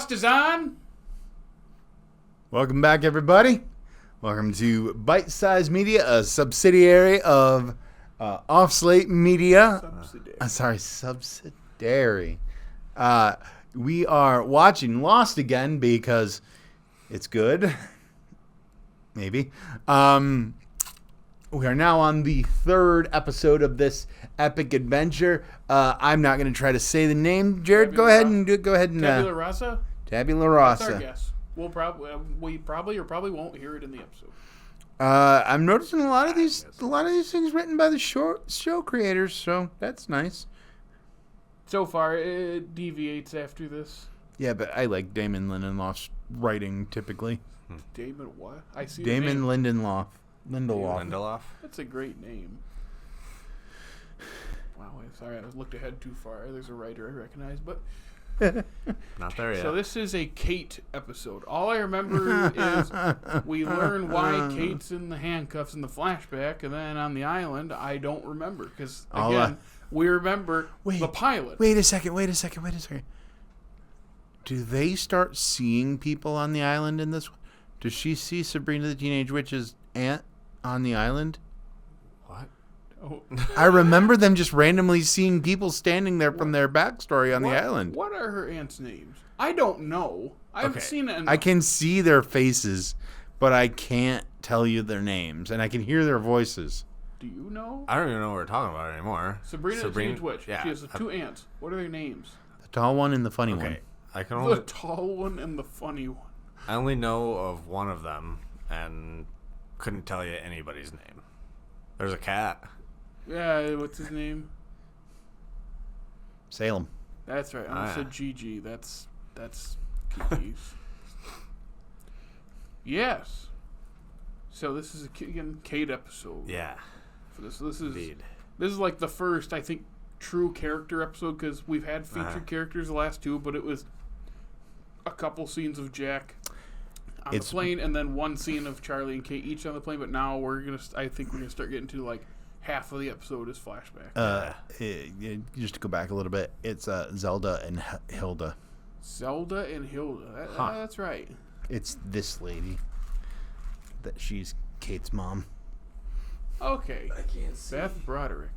Frost is on. Welcome back, everybody. Welcome to Bite Size Media, a subsidiary of Offslate Media. Subsidiary. We are watching Lost again because it's good. Maybe. We are now on the third episode of this epic adventure. I'm not going to try to say the name. Jared, go ahead and Tabula Rasa. Tabula Rasa. That's our guess. We probably won't hear it in the episode. I'm noticing a lot of these things written by the show creators, so that's nice. So far, it deviates after this. Yeah, but I like Damon Lindelof's writing typically. Damon what? I see. Damon Lindelof. That's a great name. Wow, sorry, I looked ahead too far. There's a writer I recognize, but not there yet. So this is a Kate episode. All I remember is we learn why Kate's in the handcuffs in the flashback, and then on the island, I don't remember because again, we remember the pilot. Wait a second. Do they start seeing people on the island in this one? Does she see Sabrina the Teenage Witch's aunt on the island? What? Oh. I remember them just randomly seeing people standing there from their backstory on the island. What are her aunt's names? I don't know. I haven't seen it. I can see their faces, but I can't tell you their names, and I can hear their voices. Do you know? I don't even know what we're talking about anymore. Sabrina the Teenage Witch. Yeah, she has two aunts. What are their names? The tall one and the funny one. I can only the tall one and the funny one. I only know of one of them, and couldn't tell you anybody's name. There's a cat. Yeah, what's his name? Salem. That's right. I said Gigi. That's Kiki's. Yes. So this is again Kate episode. Yeah. For this is Indeed. This is like the first, I think, true character episode because we've had featured characters the last two, but it was a couple scenes of Jack on the plane and then one scene of Charlie and Kate each on the plane. But now I think we're gonna start getting to like half of the episode is flashback. Just to go back a little bit, it's Zelda and Hilda. Zelda and Hilda. That's right. It's this lady. That she's Kate's mom. Okay. I can't see. Beth Broderick.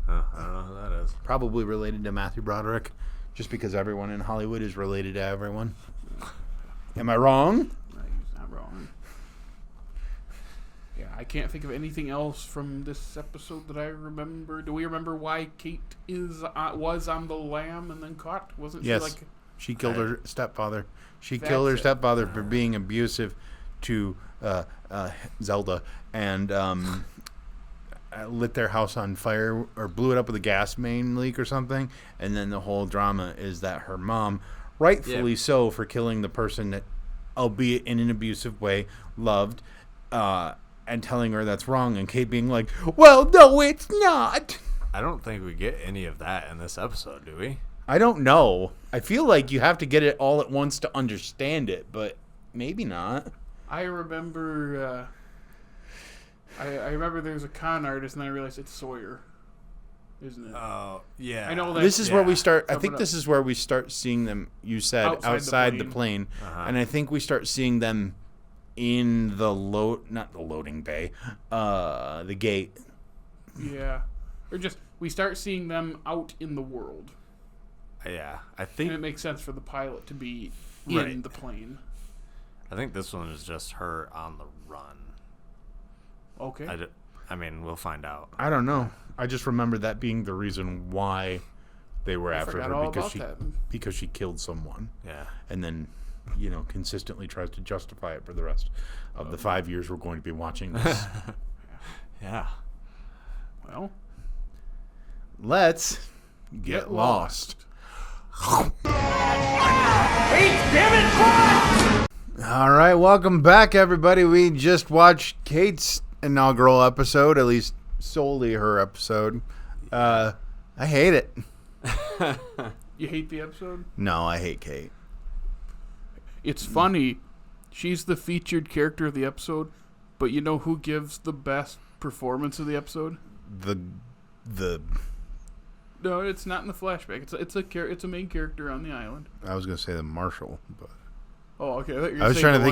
I don't know who that is. Probably related to Matthew Broderick, just because everyone in Hollywood is related to everyone. Am I wrong? No, he's not wrong. Yeah, I can't think of anything else from this episode that I remember. Do we remember why Kate was on the lam and then caught? Wasn't she like... She killed her stepfather. She killed her stepfather for being abusive to Zelda and lit their house on fire or blew it up with a gas main leak or something. And then the whole drama is that her mom, rightfully so, for killing the person that, albeit in an abusive way, loved, and telling her that's wrong, and Kate being like, well, no, it's not. I don't think we get any of that in this episode, do we? I don't know. I feel like you have to get it all at once to understand it, but maybe not. I remember I remember there's a con artist, and I realized it's Sawyer, isn't it? Oh, yeah. I know that. This is where we start. I think this is where we start seeing them. You said outside the plane, and I think we start seeing them in the not the loading bay, the gate. Yeah, or just we start seeing them out in the world. Yeah, I think... And it makes sense for the pilot to be in the plane. I think this one is just her on the run. Okay. I mean, we'll find out. I don't know. I just remember that being the reason why they were after her, because she killed someone. Yeah. And then, consistently tries to justify it for the rest of the 5 years we're going to be watching this. Yeah. Well, let's get lost. All right, welcome back, everybody. We just watched Kate's inaugural episode, at least solely her episode. I hate it. You hate the episode? No, I hate Kate. It's funny. She's the featured character of the episode, but you know who gives the best performance of the episode? The No, it's not in the flashback. It's a main character on the island. I was going to say the marshal, but Oh, okay. I was trying to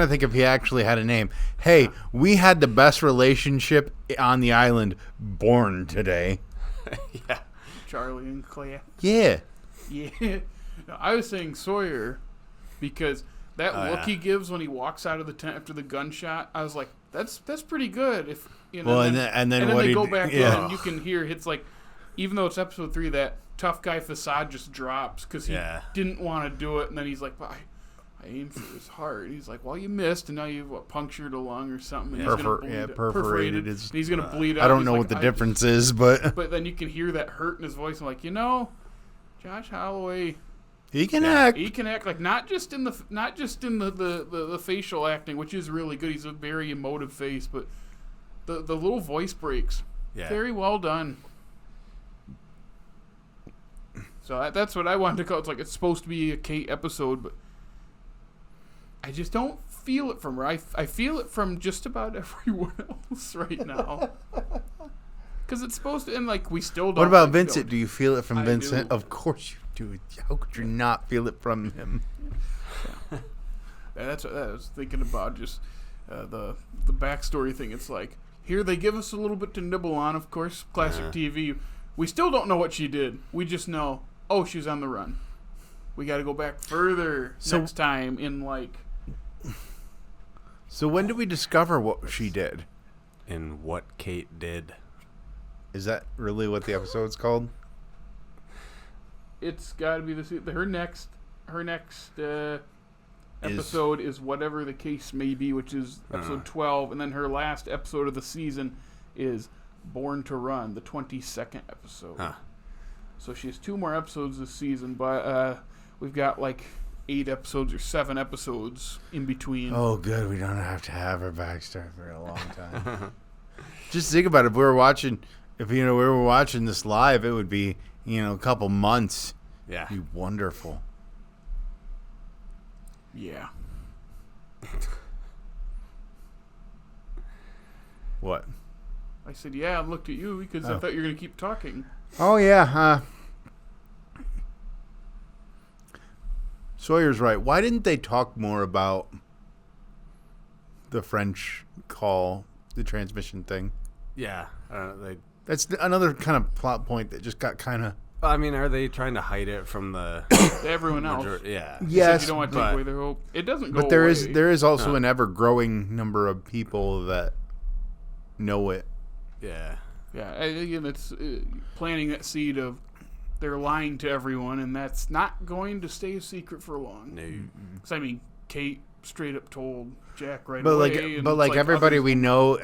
think if he actually had a name. Hey, we had the best relationship on the island born today. Yeah. Charlie and Claire. Yeah. Yeah. No, I was saying Sawyer because that look he gives when he walks out of the tent after the gunshot, I was like, that's pretty good. If you know, well, and then what they go back in and you can hear it's like, even though it's episode 3, that tough guy facade just drops because he didn't want to do it, and then he's like, well, I aimed for his heart. He's like, well, you missed, and now you've punctured a lung or something. And perforated. And he's gonna bleed out. I don't know what the difference is, but then you can hear that hurt in his voice. I'm like, Josh Holloway. He can act. He can act, like not just in the facial acting, which is really good. He's a very emotive face, but the little voice breaks, very well done. So that's what I wanted to call it. It's like it's supposed to be a Kate episode, but I just don't feel it from her. I feel it from just about everyone else right now. Because it's supposed to, and like we still don't. What about Vincent? Do you feel it from Vincent? Do. Of course you do. How could you not feel it from him? Yeah, that's what I was thinking about. Just the backstory thing. It's like here they give us a little bit to nibble on. Of course, classic TV. We still don't know what she did. We just know, she was on the run. We got to go back further next time in like. So when did we discover what she did? And what Kate did. Is that really what the episode's called? It's got to be her next episode is whatever the case may be, which is episode 12, and then her last episode of the season is Born to Run, the 22nd episode. Huh. So she has 2 more episodes this season, but we've got like 8 episodes or 7 episodes in between. Oh, good. We don't have to have her backstory for a long time. Just think about it. If we were watching this live, it would be, a couple months. Yeah. It'd be wonderful. Yeah. What? I said, yeah, I looked at you because I thought you were going to keep talking. Oh, yeah. Sawyer's right. Why didn't they talk more about the French call, the transmission thing? Yeah. That's another kind of plot point that just got kind of... I mean, are they trying to hide it from everyone else? Yeah. Yes, you don't want to take away their hope. It doesn't go But there is also an ever-growing number of people that know it. Yeah. Yeah, again, it's planting that seed of they're lying to everyone, and that's not going to stay a secret for long. No. Because, I mean, Kate straight up told Jack right but away. Everybody we know,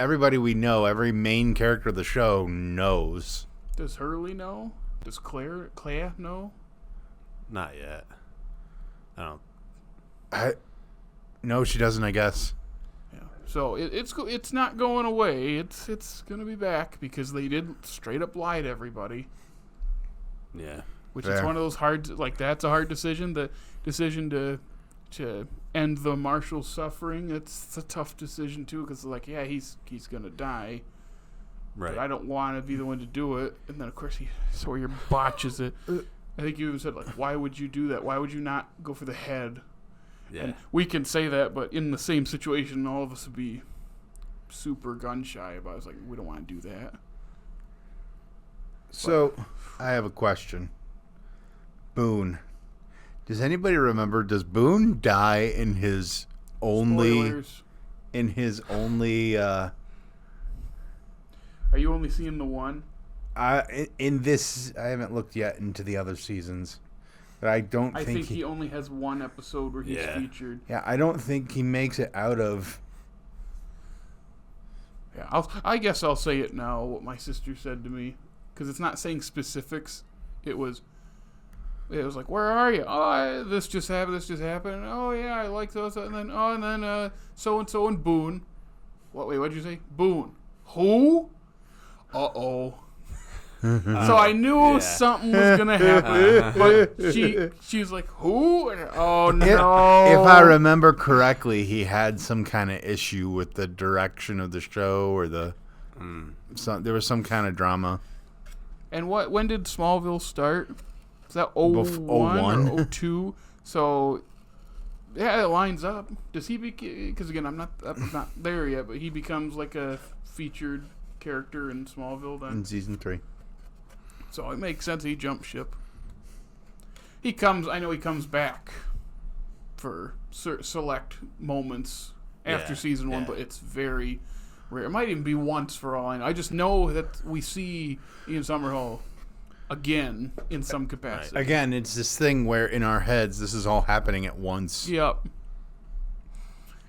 every main character of the show knows. Does Hurley know? Does Claire know? Not yet. No, she doesn't, I guess. Yeah. So it's not going away. It's going to be back because they did straight up lie to everybody. Yeah. Which is one of those hard, that's a hard decision. The decision to end the Marshall's suffering, it's a tough decision too because he's going to die. Right. But I don't want to be the one to do it. And then, of course, Sawyer botches it. I think you even said, why would you do that? Why would you not go for the head? Yeah. And we can say that, but in the same situation, all of us would be super gun-shy about it. It's like, we don't want to do that. So, I have a question. Boone. Does anybody remember, does Boone die in his only... Spoilers. Are you only seeing the one? In this, I haven't looked yet into the other seasons, but I think he only has one episode where he's featured. Yeah, I don't think he makes it out of. Yeah, I guess I'll say it now. What my sister said to me, because it's not saying specifics. It was like, where are you? Oh, this just happened. This just happened. Oh yeah, I like those. And then so and so and Boone. Wait, what'd you say? Boone. Who? Uh-oh. So I knew something was going to happen. But she was like, who? Oh, no. If I remember correctly, he had some kind of issue with the direction of the show or there was some kind of drama. And when did Smallville start? Is that 01 or 02? So, yeah, it lines up. Does he because again, I'm not there yet, but he becomes like a featured character in Smallville then? In season 3. So it makes sense he jumped ship. I know he comes back for select moments after season 1, but it's very rare. It might even be once for all I know. I just know that we see Ian Somerhalder again in some capacity. Again, it's this thing where in our heads this is all happening at once. Yep.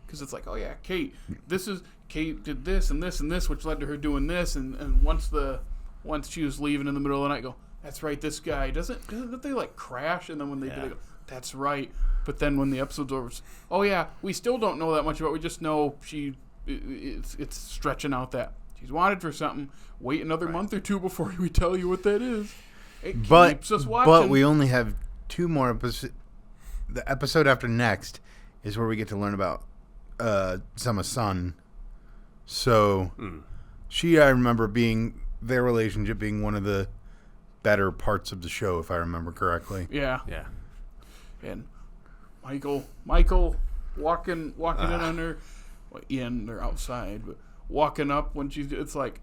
Because it's like, oh yeah, Kate did this and this and this, which led to her doing this, and once she was leaving in the middle of the night, go, that's right, this guy doesn't they like crash, and then when they do, they go, that's right. But then when the episode's over, oh yeah, we still don't know that much about. We just know it's stretching out that she's wanted for something. Wait another month or two before we tell you what that is. It keeps us watching. But we only have 2 more episodes. The episode after next is where we get to learn about Summer's son. So I remember their relationship being one of the better parts of the show, if I remember correctly. Yeah. Yeah. And Michael walking in on her. Well, they're outside, but walking up when it's like,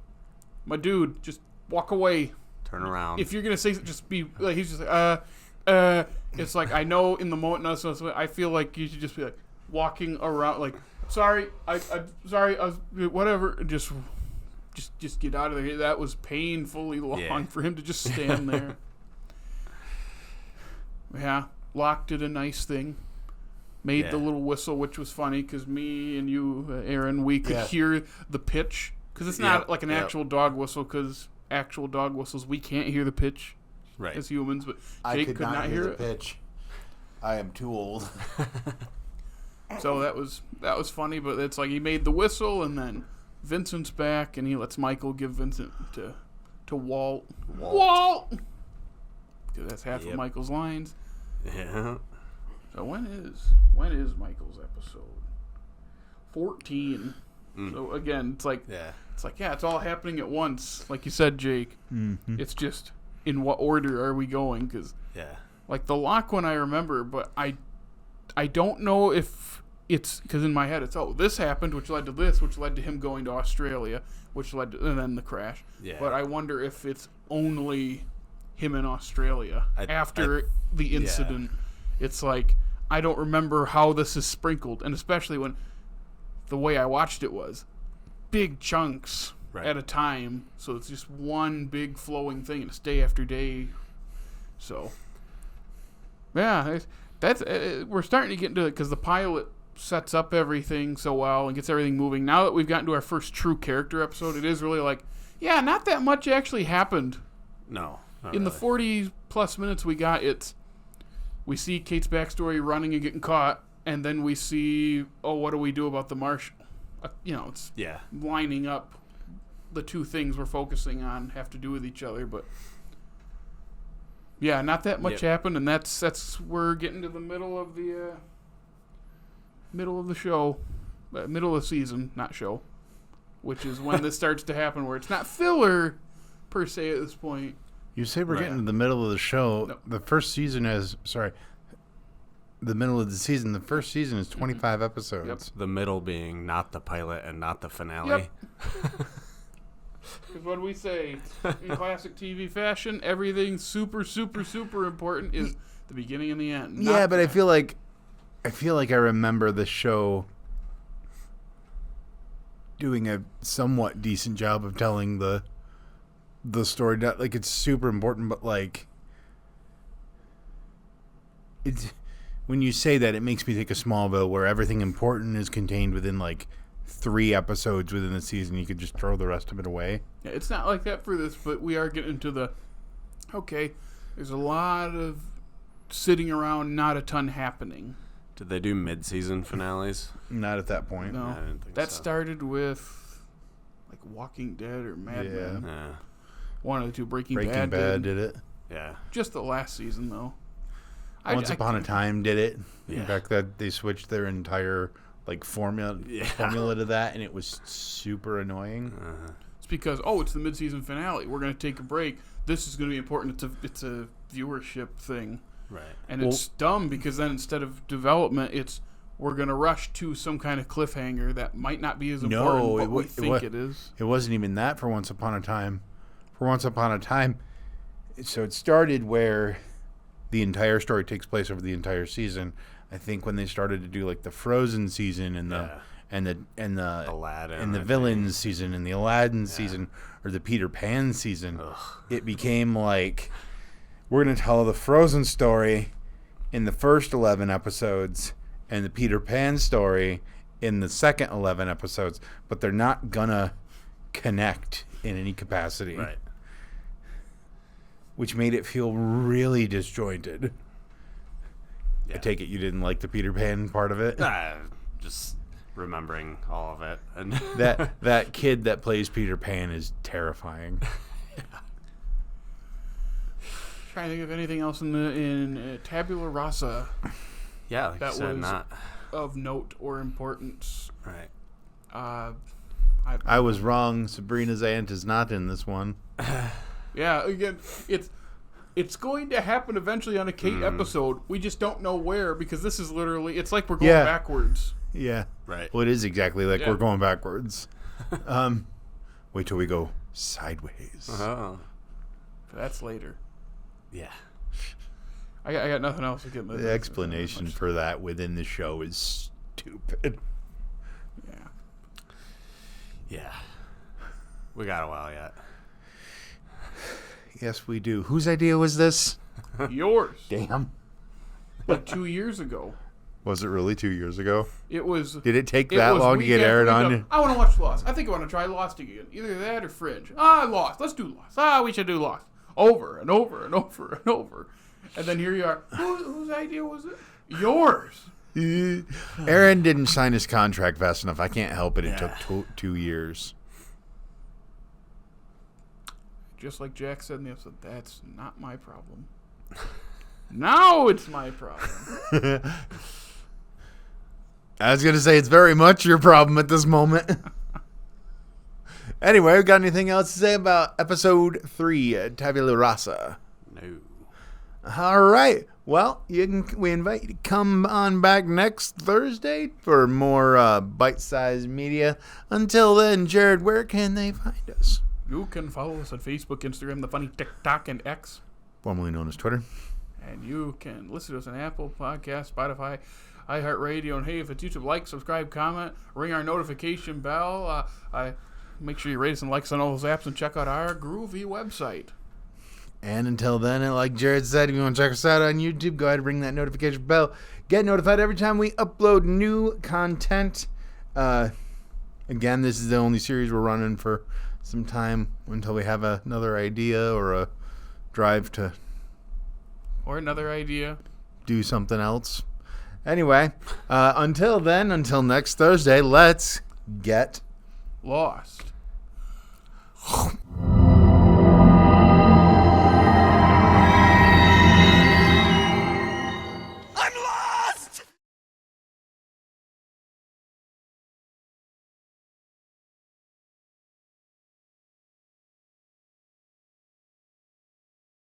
my dude, just walk away. Turn around. If you're gonna say, just be like, he's just it's like, I know in the moment, no, I feel like you should just be like walking around, like, sorry, I'm sorry, whatever, just get out of there. That was painfully long for him to just stand there. Yeah, Locke did a nice thing. Made the little whistle, which was funny because me and you, Aaron, we could hear the pitch. Because it's not like an actual dog whistle, because actual dog whistles, we can't hear the pitch as humans. But Jake could not hear the it. pitch. I am too old. So that was funny, but it's like he made the whistle, and then Vincent's back, and he lets Michael give Vincent to Walt. Walt! Because that's half of Michael's lines. Yeah. So when is Michael's episode? 14. So again, it's like it's all happening at once. Like you said, Jake. Mm-hmm. It's just in what order are we going? Because like the Locke one I remember, but I don't know if it's because in my head it's this happened, which led to this, which led to him going to Australia, which led to and then the crash. Yeah. But I wonder if it's only him in Australia after the incident. Yeah. It's like, I don't remember how this is sprinkled, and especially when the way I watched it was big chunks at a time, so it's just one big flowing thing, and it's day after day. So, yeah, that's we're starting to get into it because the pilot sets up everything so well and gets everything moving. Now that we've gotten to our first true character episode, it is really like, not that much actually happened. No. In the 40-plus minutes we got, we see Kate's backstory running and getting caught, and then we see, what do we do about the Martian? It's lining up. The two things we're focusing on have to do with each other, but not that much happened, and that's we're getting to the middle of the show, middle of the season, not show, which is when this starts to happen, where it's not filler per se at this point. You say we're getting to the middle of the show. No. The first season the middle of the season. The first season is 25 episodes. Yep. The middle being not the pilot and not the finale. Yep. Because what we say in classic TV fashion, everything super, super, super important is the beginning and the end. Yeah, but I feel like I remember the show doing a somewhat decent job of telling the story. Not like it's super important, but like it's when you say that, it makes me think of Smallville, where everything important is contained within like 3 episodes within the season. You could just throw the rest of it away. Yeah, it's not like that for this, but we are getting to there's a lot of sitting around, not a ton happening. Did they do mid-season finales? Not at that point. No, I didn't think that so. Started with like Walking Dead or Mad Men. Yeah. One of the two. Breaking Bad did it. Yeah. Just the last season, though. Once Upon a Time did it. Yeah. In fact, that they switched their entire like formula to that, and it was super annoying. It's because, it's the mid-season finale. We're going to take a break. This is going to be important. It's a viewership thing. Right. And it's dumb because then instead of development, it's we're going to rush to some kind of cliffhanger that might not be as important as we think it is. It wasn't even that for Once Upon a Time. For Once Upon a Time, so it started where the entire story takes place over the entire season. I think when they started to do like the Frozen season and the Aladdin and the Villains season and the Aladdin season or the Peter Pan season, it became like we're going to tell the Frozen story in the first 11 episodes and the Peter Pan story in the second 11 episodes, but they're not gonna connect in any capacity. Right. Which made it feel really disjointed. Yeah. I take it you didn't like the Peter Pan part of it? Just remembering all of it. And that kid that plays Peter Pan is terrifying. Trying to think of anything else in Tabula Rasa. Yeah, like that you said, was not of note or importance. right. I was wrong. Sabrina's aunt is not in this one. Yeah, again, it's going to happen eventually on a Kate episode. We just don't know where because this is literally it's like we're going backwards. Yeah. Right. Well, it is exactly like we're going backwards. Wait till we go sideways. Oh. That's later. Yeah. I got nothing else to get. The explanation for that within the show is stupid. Yeah. Yeah. We got a while yet. Yes, we do. Whose idea was this? Yours. Damn. Like 2 years ago. Was it really 2 years ago? It was. Did it take that long to get aired on? I want to watch Lost. I think I want to try Lost again. Either that or Fringe. Lost. Let's do Lost. We should do Lost. Over and over and over and over. And then here you are. Whose idea was it? Yours. Aaron didn't sign his contract fast enough. I can't help it. It took 2 years. Just like Jack said in the episode, that's not my problem. Now it's my problem. I was going to say it's very much your problem at this moment. Anyway, got anything else to say about episode 3, Tabula Rasa? No. All right. Well, we invite you to come on back next Thursday for more bite-sized media. Until then, Jared, where can they find us? You can follow us on Facebook, Instagram, the funny TikTok, and X. Formerly known as Twitter. And you can listen to us on Apple Podcasts, Spotify, iHeartRadio. And hey, if it's YouTube, like, subscribe, comment, ring our notification bell. Make sure you rate us and like us on all those apps and check out our groovy website. And until then, like Jared said, if you want to check us out on YouTube, go ahead and ring that notification bell. Get notified every time we upload new content. Again, this is the only series we're running for some time until we have another idea or a drive to... Or another idea. Do something else. Anyway, until then, until next Thursday, let's get... Lost.